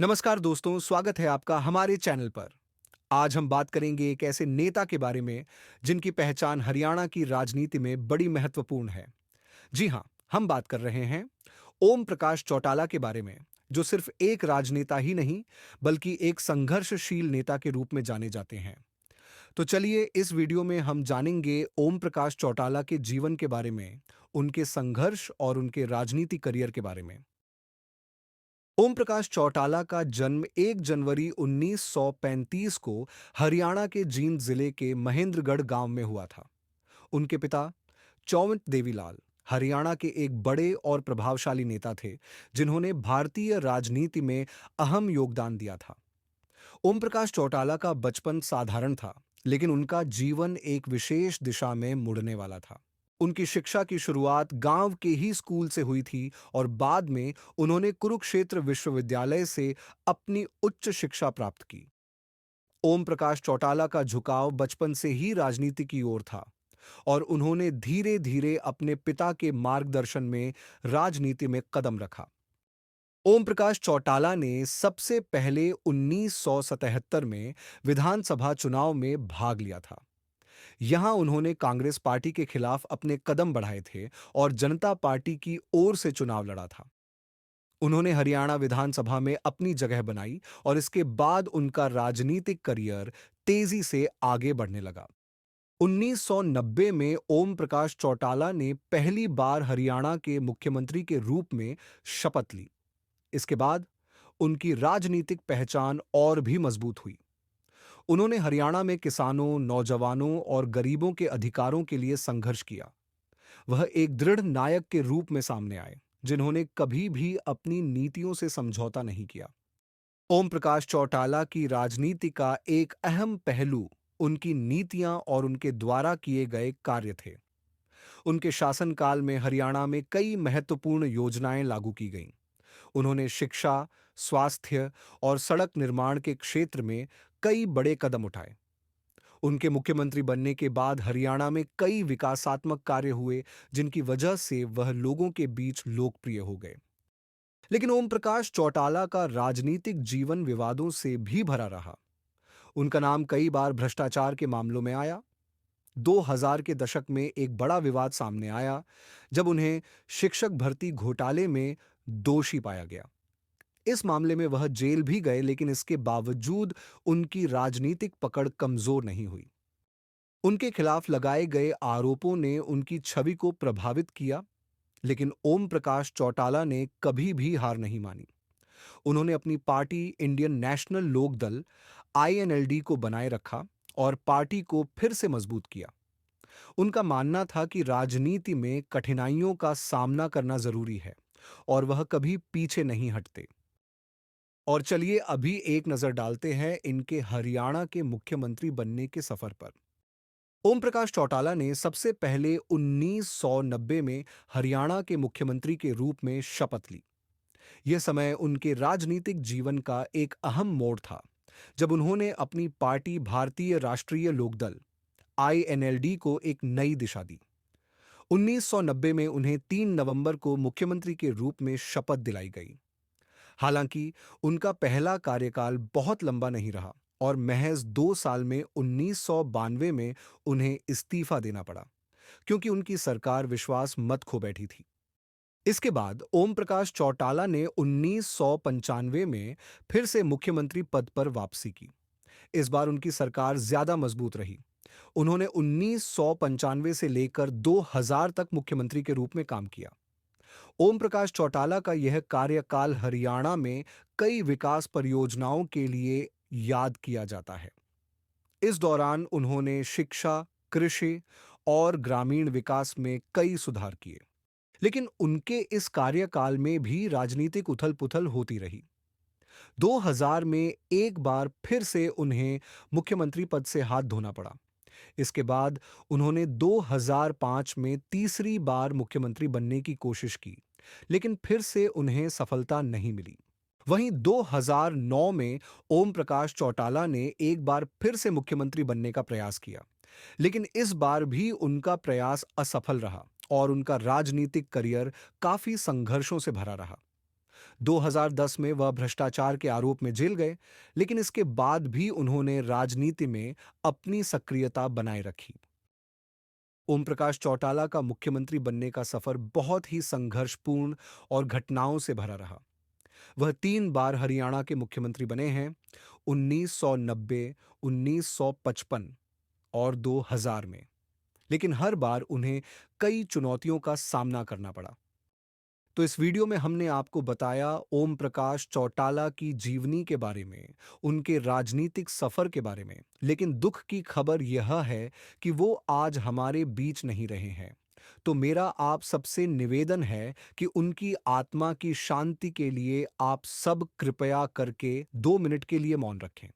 नमस्कार दोस्तों, स्वागत है आपका हमारे चैनल पर। आज हम बात करेंगे एक ऐसे नेता के बारे में जिनकी पहचान हरियाणा की राजनीति में बड़ी महत्वपूर्ण है। जी हाँ, हम बात कर रहे हैं ओम प्रकाश चौटाला के बारे में, जो सिर्फ एक राजनेता ही नहीं, बल्कि एक संघर्षशील नेता के रूप में जाने जाते हैं। तो चलिए इस वीडियो में हम जानेंगे ओम प्रकाश चौटाला के जीवन के बारे में, उनके संघर्ष और उनके राजनीति करियर के बारे में। ओम प्रकाश चौटाला का जन्म 1 जनवरी 1935 को हरियाणा के जींद जिले के महेंद्रगढ़ गांव में हुआ था। उनके पिता चौंवट देवीलाल हरियाणा के एक बड़े और प्रभावशाली नेता थे, जिन्होंने भारतीय राजनीति में अहम योगदान दिया था। ओम प्रकाश चौटाला का बचपन साधारण था, लेकिन उनका जीवन एक विशेष दिशा में मुड़ने वाला था। उनकी शिक्षा की शुरुआत गांव के ही स्कूल से हुई थी और बाद में उन्होंने कुरुक्षेत्र विश्वविद्यालय से अपनी उच्च शिक्षा प्राप्त की। ओम प्रकाश चौटाला का झुकाव बचपन से ही राजनीति की ओर था और उन्होंने धीरे-धीरे अपने पिता के मार्गदर्शन में राजनीति में कदम रखा। ओम प्रकाश चौटाला ने सबसे पहले 1977 में विधानसभा चुनाव में भाग लिया था। यहां उन्होंने कांग्रेस पार्टी के खिलाफ अपने कदम बढ़ाए थे और जनता पार्टी की ओर से चुनाव लड़ा था। उन्होंने हरियाणा विधानसभा में अपनी जगह बनाई और इसके बाद उनका राजनीतिक करियर तेजी से आगे बढ़ने लगा। 1990 में ओम प्रकाश चौटाला ने पहली बार हरियाणा के मुख्यमंत्री के रूप में शपथ ली। इसके बाद उनकी राजनीतिक पहचान और भी मजबूत हुई। उन्होंने हरियाणा में किसानों, नौजवानों और गरीबों के अधिकारों के लिए संघर्ष किया। वह एक दृढ़ नायक के रूप में सामने आए, जिन्होंने कभी भी अपनी नीतियों से समझौता नहीं किया। ओम प्रकाश चौटाला की राजनीति का एक अहम पहलू उनकी नीतियां और उनके द्वारा किए गए कार्य थे। उनके शासनकाल में हरियाणा में कई महत्वपूर्ण योजनाएं लागू की गईं। उन्होंने शिक्षा, स्वास्थ्य और सड़क निर्माण के क्षेत्र में कई बड़े कदम उठाए। उनके मुख्यमंत्री बनने के बाद हरियाणा में कई विकासात्मक कार्य हुए, जिनकी वजह से वह लोगों के बीच लोकप्रिय हो गए। लेकिन ओम प्रकाश चौटाला का राजनीतिक जीवन विवादों से भी भरा रहा। उनका नाम कई बार भ्रष्टाचार के मामलों में आया। 2000 के दशक में एक बड़ा विवाद सामने आया, जब उन्हें शिक्षक भर्ती घोटाले में दोषी पाया गया। इस मामले में वह जेल भी गए, लेकिन इसके बावजूद उनकी राजनीतिक पकड़ कमजोर नहीं हुई। उनके खिलाफ लगाए गए आरोपों ने उनकी छवि को प्रभावित किया, लेकिन ओम प्रकाश चौटाला ने कभी भी हार नहीं मानी। उन्होंने अपनी पार्टी इंडियन नेशनल लोक दल (आईएनएलडी) को बनाए रखा और पार्टी को फिर से मजबूत किया। उनका मानना था कि राजनीति में कठिनाइयों का सामना करना जरूरी है और वह कभी पीछे नहीं हटते। और चलिए अभी एक नजर डालते हैं इनके हरियाणा के मुख्यमंत्री बनने के सफर पर। ओम प्रकाश चौटाला ने सबसे पहले 1990 में हरियाणा के मुख्यमंत्री के रूप में शपथ ली। यह समय उनके राजनीतिक जीवन का एक अहम मोड़ था, जब उन्होंने अपनी पार्टी भारतीय राष्ट्रीय लोकदल (आईएनएलडी) को एक नई दिशा दी। 1990 में उन्हें 3 नवंबर को मुख्यमंत्री के रूप में शपथ दिलाई गई। हालांकि उनका पहला कार्यकाल बहुत लंबा नहीं रहा और महज 2 साल में 1992 में उन्हें इस्तीफा देना पड़ा, क्योंकि उनकी सरकार विश्वास मत खो बैठी थी। इसके बाद ओम प्रकाश चौटाला ने 1995 में फिर से मुख्यमंत्री पद पर वापसी की। इस बार उनकी सरकार ज्यादा मजबूत रही। उन्होंने 1995 से लेकर 2000 तक मुख्यमंत्री के रूप में काम किया। ओम प्रकाश चौटाला का यह कार्यकाल हरियाणा में कई विकास परियोजनाओं के लिए याद किया जाता है। इस दौरान उन्होंने शिक्षा, कृषि और ग्रामीण विकास में कई सुधार किए। लेकिन उनके इस कार्यकाल में भी राजनीतिक उथल-पुथल होती रही। 2000 में एक बार फिर से उन्हें मुख्यमंत्री पद से हाथ धोना पड़ा। इसके बाद उन्होंने 2005 में तीसरी बार मुख्यमंत्री बनने की कोशिश की, लेकिन फिर से उन्हें सफलता नहीं मिली। वहीं 2009 में ओम प्रकाश चौटाला ने एक बार फिर से मुख्यमंत्री बनने का प्रयास किया, लेकिन इस बार भी उनका प्रयास असफल रहा और उनका राजनीतिक करियर काफी संघर्षों से भरा रहा। 2010 में वह भ्रष्टाचार के आरोप में जेल गए, लेकिन इसके बाद भी उन्होंने राजनीति में अपनी सक्रियता बनाए रखी। ओम प्रकाश चौटाला का मुख्यमंत्री बनने का सफर बहुत ही संघर्षपूर्ण और घटनाओं से भरा रहा। वह 3 बार हरियाणा के मुख्यमंत्री बने हैं, 1990, 1955 और 2000 में। लेकिन हर बार उन्हें कई चुनौतियों का सामना करना पड़ा। तो इस वीडियो में हमने आपको बताया ओम प्रकाश चौटाला की जीवनी के बारे में, उनके राजनीतिक सफर के बारे में। लेकिन दुख की खबर यह है कि वो आज हमारे बीच नहीं रहे हैं। तो मेरा आप सबसे निवेदन है कि उनकी आत्मा की शांति के लिए आप सब कृपया करके 2 मिनट के लिए मौन रखें।